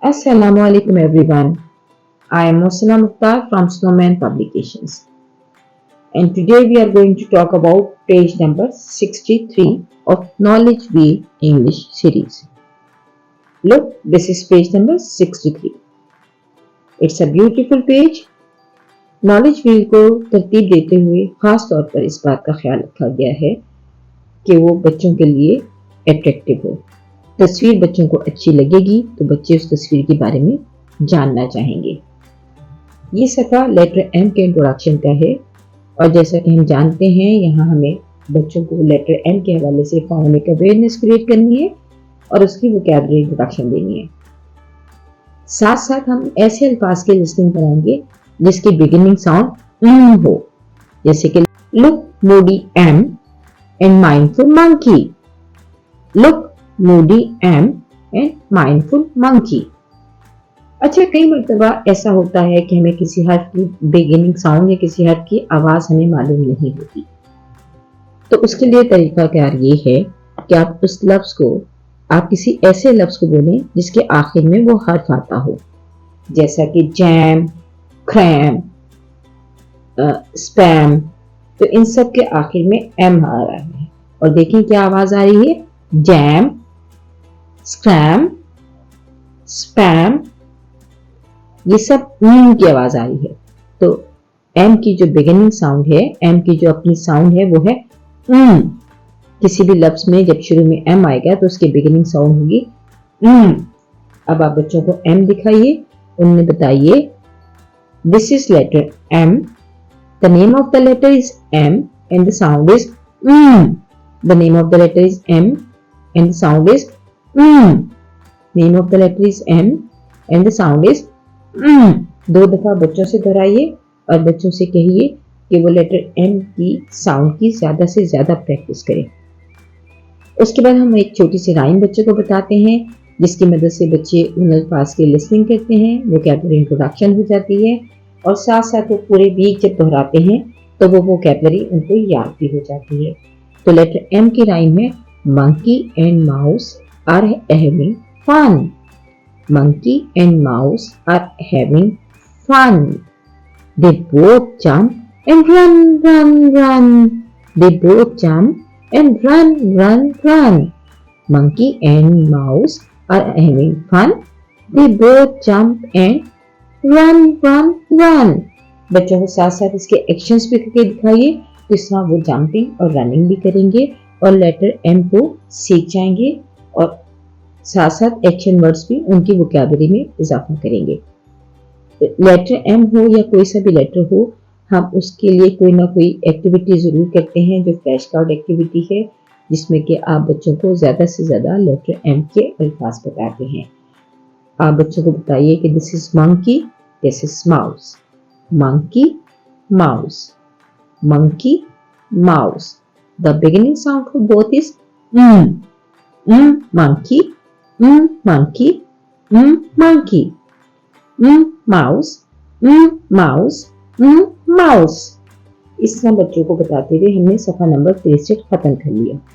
Assalamu alaikum everyone. I am Musina Mukhtar from Snowman Publications. And today we are going to talk about page number 63 of Knowledge Wheel English series. Look, this is page number 63. It's a beautiful page. Knowledge Wheel को तरतीब देते हुए खास तौर पर इस बात का ख्याल रखा गया है कि वो बच्चों के लिए अट्रैक्टिव हो। तस्वीर बच्चों को अच्छी लगेगी तो बच्चे उस तस्वीर के बारे में जानना चाहेंगे। ये सफ़ा लेटर एम के इंट्रोडक्शन का है और जैसा कि हम जानते हैं यहाँ हमें बच्चों को लेटर एम के हवाले से फोनेटिक अवेयरनेस क्रिएट करनी है और उसकी वोकैबुलरी इंट्रोडक्शन देनी है। साथ साथ हम ऐसे अल्फाज की लिस्टिंग कराएंगे जिसकी बिगिनिंग साउंड हो, जैसे कि look moody M and mindful monkey. Look moody M and mindful monkey. अच्छा, कई मर्तबा ऐसा होता है कि हमें किसी हर्फ की बिगिनिंग साउंड या किसी हर्फ की आवाज हमें मालूम नहीं होती, तो उसके लिए तरीकाकार ये है कि आप उस लफ्ज को आप किसी ऐसे लफ्ज को बोलें जिसके आखिर में वो हर्फ आता हो, जैसा कि जैम, क्रैम, स्पैम। तो इन सब के आखिर में एम आ रहा है और देखें क्या आवाज आ रही है, जैम, स्क्रैम, स्पैम, ये सब की आवाज आ रही है। तो एम की जो बिगिनिंग साउंड है, एम की जो अपनी साउंड है वो है किसी भी लफ्ज में जब शुरू में एम आएगा तो उसकी बिगिनिंग साउंड होगी अब आप बच्चों को एम दिखाइए, उन्हें बताइए this is letter M, the name of the letter is M and the sound is the name of the letter is M and the sound is name of the letter is M and the sound is 2 दफा बच्चों से दोहराइए और बच्चों से कहिए कि वो letter M की साउंड की ज्यादा से ज्यादा प्रैक्टिस करें। उसके बाद हम एक छोटी सी राइम बच्चों को बताते हैं जिसकी मदद से बच्चे उन अल्फाज की लिसनिंग करते हैं, वोकैबुलरी इंट्रोडक्शन हो जाती है और साथ साथ वो पूरे वीक जब दोहराते हैं तो वो वोकैबुलरी उनको याद भी हो जाती है। तो लेटर M की राइम है Monkey and mouse are having fun. Monkey and mouse are having fun. They both jump and run, run, run. They both jump and run, run, run. Monkey and mouse are having fun. They both jump and run, run, run. बच्चों को साथ साथ इसके actions भी करके दिखाइए, तो इस तरह वो जंपिंग और रनिंग भी करेंगे और लेटर एम को सीख जाएंगे और साथ साथ एक्शन वर्ड्स भी उनकी वोकैबुलरी में इजाफा करेंगे। लेटर एम हो या कोई सा भी लेटर हो, हम उसके लिए कोई ना कोई एक्टिविटी जरूर करते हैं जो फ्लैश कार्ड एक्टिविटी है, जिसमें कि आप बच्चों को ज्यादा से ज्यादा लेटर एम के अल्फाज बताते हैं। आप बच्चों को बताइए कि this is monkey, this is mouse. Monkey, mouse, monkey, mouse. The beginning sound for both is monkey, monkey, monkey, mouse, mouse, mouse। इस तरह बच्चों को बताते हुए हमने सफा नंबर 63 खत्म कर लिया।